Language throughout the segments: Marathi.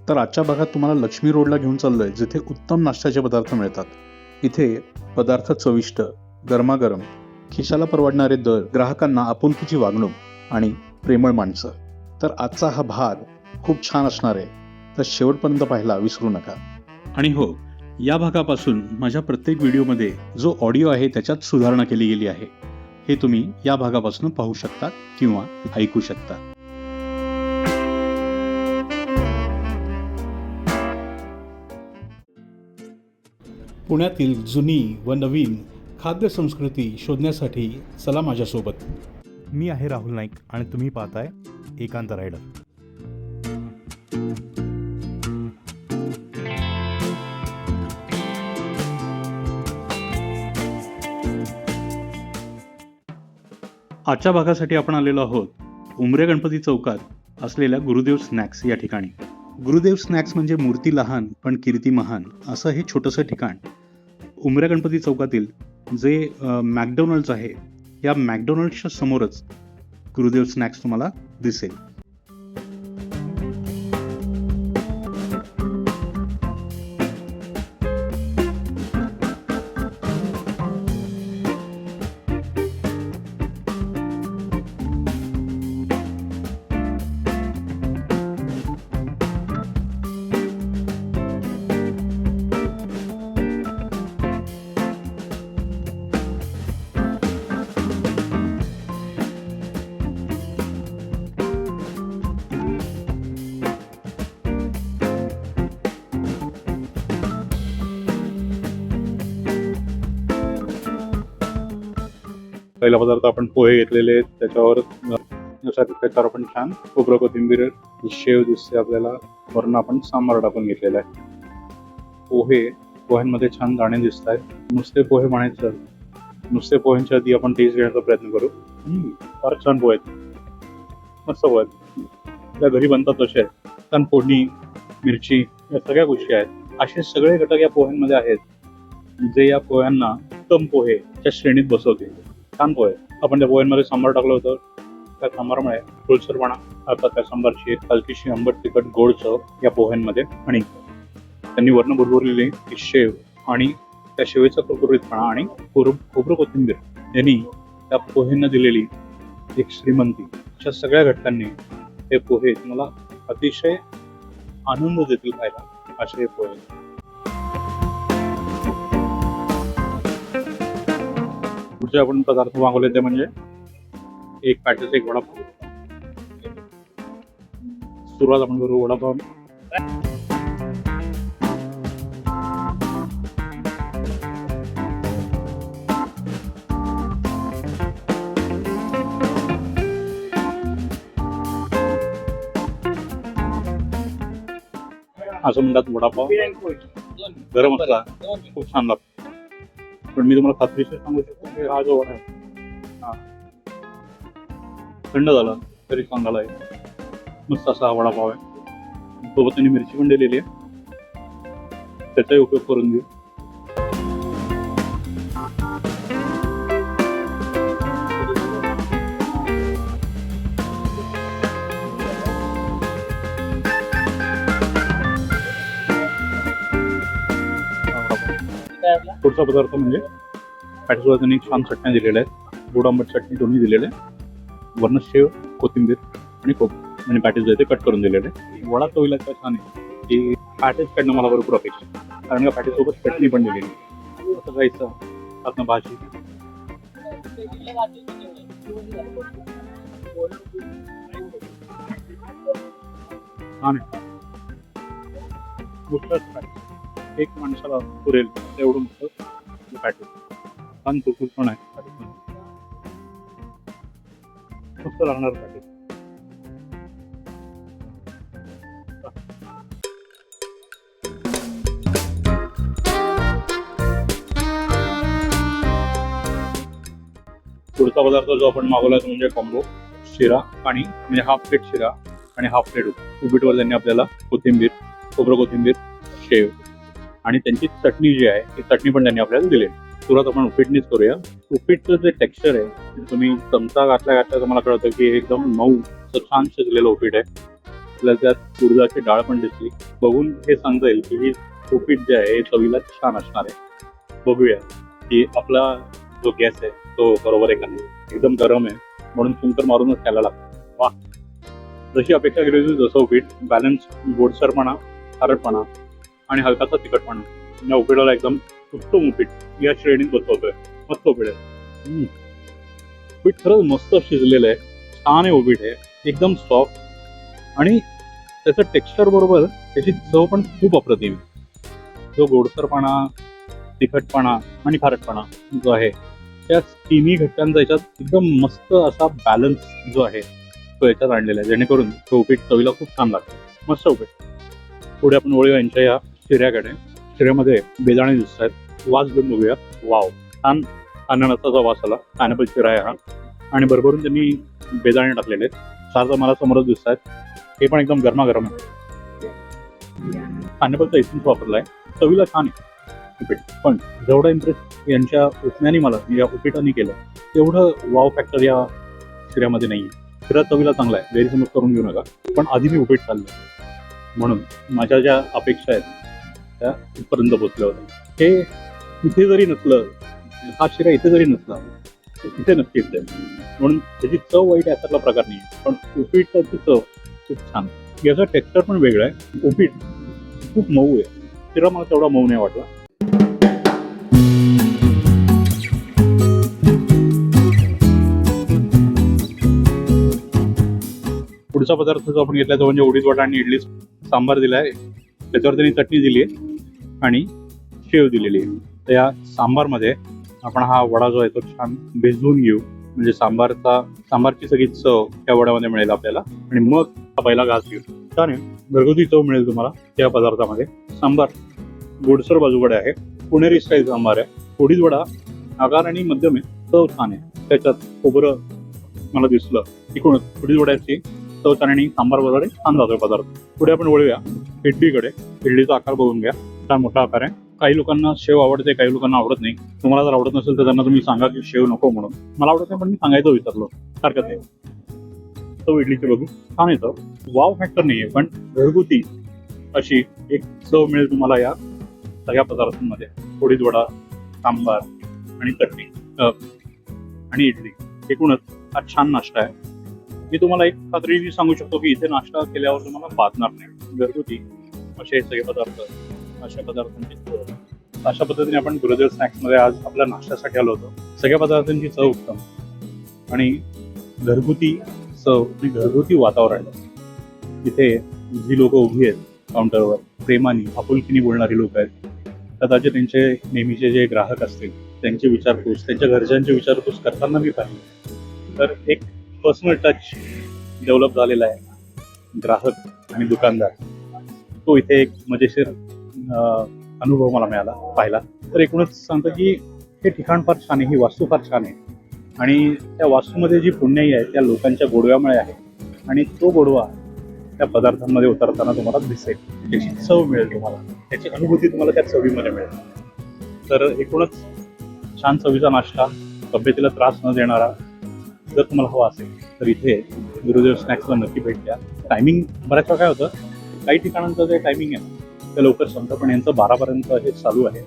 तर आजच्या भागात तुम्हाला लक्ष्मी रोडला घेऊन चाललोय, जिथे उत्तम नाश्त्याचे पदार्थ मिळतात. इथे पदार्थ चविष्ट, गरमागरम, खिशाला परवडणारे दर, ग्राहकांना आपुलकीची वागणूक आणि प्रेमळ माणसं. तर आजचा हा भाग खूप छान असणार आहे, तर शेवटपर्यंत पाहायला विसरू नका. आणि हो, या भागापासून माझ्या प्रत्येक व्हिडिओमध्ये जो ऑडिओ आहे त्याच्यात सुधारणा केली गेली आहे. हे तुम्ही या भागापासून पाहू शकता किंवा ऐकू शकता. पुण्यातील जुनी व नवीन खाद्य संस्कृती शोधण्यासाठी चला माझ्यासोबत. मी आहे राहुल नाईक आणि तुम्ही पाहताय एकांत रायडर. आजच्या भागासाठी आपण आलेलो आहोत उमरे गणपती चौकात असलेल्या गुरुदेव स्नॅक्स या ठिकाणी. गुरुदेव स्नॅक्स म्हणजे मूर्ती लहान पण कीर्ती महान असं हे छोटंसं ठिकाण उमरे गणपती चौकातील जे मॅकडोनल्ड्स आहे, या मॅकडोनल्ड्सच्या समोरच गुरुदेव स्नॅक्स तुम्हाला दिसेल. पहिला पदार्थ आपण पोहे घेतलेले आहेत, त्याच्यावर आपण छान खोबरं कोथिंबीर शेव दिसते आपल्याला. वरून आपण सांबार टाकून घेतलेला आहे. पोह्यांमध्ये छान दाणे दिसत आहेत. नुसते पोहे म्हणायचं, नुसते पोह्यांच्या आधी आपण टेस्ट घेण्याचा प्रयत्न करू. फार छान पोहे आहेत, मस्त पोहे आहेत. आपल्या घरी बनतात तसे आहेत. छान फोडणी, मिरची या सगळ्या गोष्टी आहेत. असे सगळे घटक या पोह्यांमध्ये आहेत, जे या पोह्यांना उत्तम पोहेच्या श्रेणीत बसवते. छान पोहे. आपण त्या पोह्यांमध्ये सांबार टाकलं होतं. त्या सांबारमुळे फुलसरपणा अर्थात त्या सांबारची एक हलकीशी आंबट तिखट गोड चव या पोह्यांमध्ये. आणि त्यांनी वर्ण भरभरलेली ती शेव आणि त्या शेवेचा कुरकुरीतपणा आणि खोबरं कोथिंबीर यांनी त्या पोह्यांना दिलेली एक श्रीमंती, अशा सगळ्या घटकांनी हे पोहे तुम्हाला अतिशय आनंद देतील खायला. असे हे पोहे. पुढचे आपण पदार्थ मागवले ते म्हणजे एक पॅटीस, एक वडापाव. सुरुवात आपण करू वडापाव. असं म्हणतात वडापाव गरम असला खूप छान लागतो. पण मी तुम्हाला खात्रीशीर सांगू शकतो की हा जो वडा आहे थंड झाला तरी चांगला आहे. मस्त असा हा वडापाव आहे. सोबत त्यांनी मिरची पण दिलेली आहे, त्याचाही उपयोग करून घेऊ. पुढचा पदार्थ म्हणजे पॅटीसवर त्यांनी छान चटण्या दिलेल्या आहेत. गोड आंबट चटणी दोन्ही दिलेले आहे. वर्ण शेव, कोथिंबीर आणि आणि पॅटीस जे ते कट करून दिलेले आहे. वडा चवीला इतका छान आहे की पॅटीसकडनं मला भरपूर अपेक्षा आहे, कारण का पॅटीसोबत चटणी पण दिलेली. असं जायचं त्यातनं भाजी. छान आहे. एक माणसाला पुरेल एवढं मोठं पॅटीस. छान कुरकुरीत पण आहे पॅटीस. मस्त लागणार पॅटीस. पुढचा पदार्थ जो आपण मागवला तो म्हणजे कॉम्बो शिरा आणि म्हणजे हाफ प्लेट शिरा आणि हाफ प्लेट उपीटवर त्यांनी आपल्याला कोथिंबीर, खोबरं कोथिंबीर, शेव आणि त्यांची चटणी जी आहे ती चटणी पण त्यांनी आपल्याला दिली. सुरुवात आपण उपीटनीच करूया. उपीटचं जे टेक्स्चर आहे, तुम्ही चमचा घातल्या तुम्हाला कळतं की एकदम मऊ छान शिजलेलं उपीट आहे. आपल्याला त्यात उडदाची डाळ पण दिसली. बघून हे सांगता येईल की ही उपीट जे आहे हे चवीला छान असणार आहे. बघूया की आपला जो गॅस आहे तो बरोबर आहे का नाही. एकदम गरम आहे म्हणून चुंकर मारूनच खायला लागतं. वा, जशी अपेक्षा केली होती तसं उपीट बॅलन्स, गोडसरपणा, खारटपणा आणि हलकासा तिखटपणा या उपीटाला एकदम उत्तम उपीट या श्रेणीत बसवतोय. मस्त उपीट आहे. उपीट खरंच मस्त शिजलेलं आहे. छान आहे उपीट आहे, एकदम सॉफ्ट आणि त्याचं टेक्स्चर बरोबर त्याची चव पण खूप अप्रतिम. जो गोडसरपणा, तिखटपणा आणि खारटपणा जो आहे त्या तिन्ही घटकांचा याच्यात एकदम मस्त असा बॅलन्स जो आहे तो याच्यात आणलेला आहे, जेणेकरून तो उपीट चवीला खूप छान लागतो. मस्त उपीट. पुढे आपण वळूया यांच्या या शिऱ्याकडे. शिऱ्यामध्ये बेदाणे दिसत आहेत. वास घेऊन बघूया. वाव, छान अननसाचा वास आला. पायनॅपल शिरा आहे हा आणि भरभरून त्यांनी बेदाणे टाकलेले आहेत. चार तर मला समोरच दिसत आहेत. हे पण एकदम गरमागरम आहे. पायनॅपलचा एसेन्स वापरलाय. चवीला छान आहे उपीट. पण जेवढा इम्प्रेस यांच्या उपम्याने मला या उपीटाने केलं तेवढं वाव फॅक्टर या शिऱ्यामध्ये नाही आहे. शिरा चवीला चांगला आहे, गैरसमज करून घेऊ नका. पण आधी मी उपीट खाल्लं म्हणून माझ्या ज्या अपेक्षा आहेत त्या इथपर्यंत पोचल्या होत्या. हे इथे जरी नसलं, हा शिरा इथे जरी नसला इथे नक्कीच आहे. म्हणून त्याची चव वाईट यासारखा प्रकार नाही आहे, पण उपीटाची चव खूप छान. याचा टेक्स्चर पण वेगळा आहे. उपीट खूप मऊ आहे. शिरा मला तेवढा मऊ नाही वाटला. पुढचा पदार्थ जो आपण घेतला तो म्हणजे उडीद वडा आणि इडली सांबार दिलाय. त्याच्यावर त्यांनी चटणी दिली आहे आणि शेव दिलेली आहे. तर या सांबारमध्ये आपण हा वडा जो आहे तो छान भिजवून घेऊ, म्हणजे सांबारची सगळी चव त्या वड्यामध्ये मिळेल आपल्याला. आणि मग हा पहिला घास घेऊ. छान आहे, घरगुती चव मिळेल तुम्हाला त्या पदार्थामध्ये. सांबार गोडसर बाजूकडे आहे. पुणेरी स्टाईल सांबार आहे. उडीद वडा आकार आणि मध्यम आहे, चव छान आहे. त्याच्यात खोबरं मला दिसलं. तिकडून उडीद वड्याची चव छान आणि सांबार वगैरे छान जातोय पदार्थ. पुढे आपण वळूया इडलीकडे. इडलीचा आकार बघून घ्या, छान मोठा आकार आहे. काही लोकांना शेव आवडते, काही लोकांना आवडत नाही. तुम्हाला जर आवडत नसेल तर त्यांना तुम्ही सांगा की शेव नको म्हणून. मला आवडत नाही पण मी सांगायचं विचारलो, हरकत नाही. चव इडलीची बघू, छान येतं. वाव फॅक्टर नाही आहे, पण घरगुती अशी एक चव मिळेल तुम्हाला या सगळ्या पदार्थांमध्ये. उडीद वडा, सांबार आणि चटणी आणि इडली. एकूणच हा छान नाश्ता आहे. मी तुम्हाला एक खात्रीने सांगू शकतो की इथे नाश्ता केल्यावर तुम्हाला बाधणार नाही. घरगुती असे सगळे पदार्थ, अशा पदार्थांची अशा पद्धतीने आपण गुरुदेव स्नॅक्समध्ये आज आपल्या नाश्त्यासाठी आलो होतो. सगळ्या पदार्थांची चव उत्तम आणि घरगुती चव आणि घरगुती वातावरण. इथे जी लोक उभी आहेत काउंटरवर, प्रेमाने आपुलकीने बोलणारी लोक आहेत. कदाचित त्यांचे नेहमीचे जे ग्राहक असतील त्यांची विचारपूस, त्यांच्या घरच्यांची विचारपूस करताना मी पाहिजे. तर एक पर्सनल टच डेव्हलप झालेला आहे ग्राहक आणि दुकानदार. तो इथे एक मजेशीर अनुभव मला मिळाला पाहिला. तर एकूणच सांगतो की हे ठिकाण फार छान आहे, ही वास्तू फार छान आहे आणि त्या वास्तूमध्ये जी पुण्याई आहे त्या लोकांच्या गोडव्यामुळे आहे. आणि तो गोडवा त्या पदार्थांमध्ये उतरताना तुम्हाला दिसेल, त्याची चव मिळेल तुम्हाला, त्याची अनुभूती तुम्हाला त्या चवीमध्ये मिळेल. तर एकूणच छान चवीचा नाश्ता, तब्येतीला त्रास न देणारा जर तुम्हाला हवा असेल तर इथे गुरुदेव स्नॅक्सला नक्की भेट द्या. टायमिंग बऱ्याच वेळा काय होतं, काही ठिकाणांचं जे टायमिंग आहे ते लवकर संपतं, पण यांचं 12पर्यंत हे चालू आहे.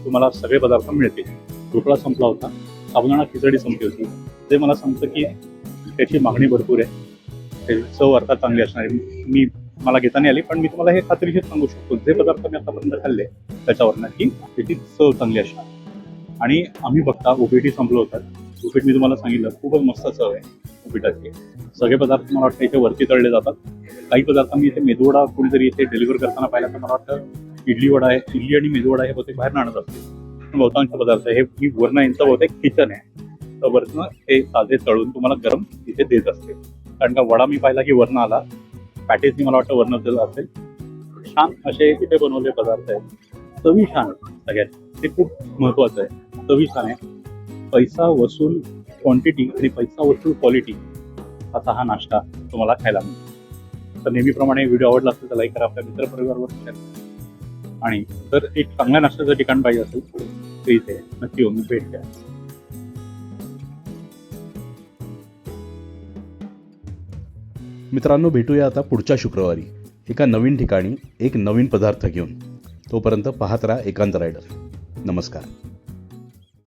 तुम्हाला सगळे पदार्थ मिळतील. ढोकळा संपला होता, साबुदाणा खिचडी संपली होती. ते मला सांगतं की त्याची मागणी भरपूर आहे, त्याची चव अर्थात चांगली असणार आहे. मला घेता नाही आली, पण मी तुम्हाला हे खात्रीशीर सांगू शकतो जे पदार्थ मी आतापर्यंत खाल्ले त्याच्यावरनं की त्याची चव चांगली असणार. आणि आम्ही बघता उपीटी संपलं होतं. उपीट मी तुम्हाला सांगितलं खूपच मस्त चव आहे उपीटाची. सगळे पदार्थ मला वाटतं इथे वरती तळले जातात. काही पदार्थ मी इथे मेदूवडा कोणीतरी इथे डिलिव्हर करताना पाहिला तर मला वाटतं इडली वडा आहे, इडली आणि मेदूवडा हे बहुतेक बाहेर आणत असते. बहुतांश पदार्थ हे ही वरनं यांचं बहुतेक किचन आहे, तर वरनं ते ताजे तळून तुम्हाला गरम इथे देत असते. कारण का वडा मी पाहिला की वरनं आला, पॅटेजनी मला वाटतं वरनं दिलं असेल. छान असे इथे बनवलेले पदार्थ आहेत. चवी छान आहे सगळ्यात, ते खूप महत्त्वाचं आहे. चवी छान आहे. पैसा वसूल क्वांटिटी आणि पैसा वसूल क्वालिटी असा हा नाश्ता तुम्हाला खायला मिळतो. तर नेहमीप्रमाणे व्हिडिओ आवडला असेल तर लाईक करा, आपल्या मित्रपरिवारावर शेअर करा. आणि जर एक चांगल्या नाश्त्याचं ठिकाण पाहिजे असेल तर इथे नक्की येऊन भेट द्या. मित्रांनो, भेटूया आता पुढच्या शुक्रवारी. एका नवीन ठिकाणी एक नवीन पदार्थ घेऊन. तोपर्यंत पाहत राहा एकांत रायडर. नमस्कार.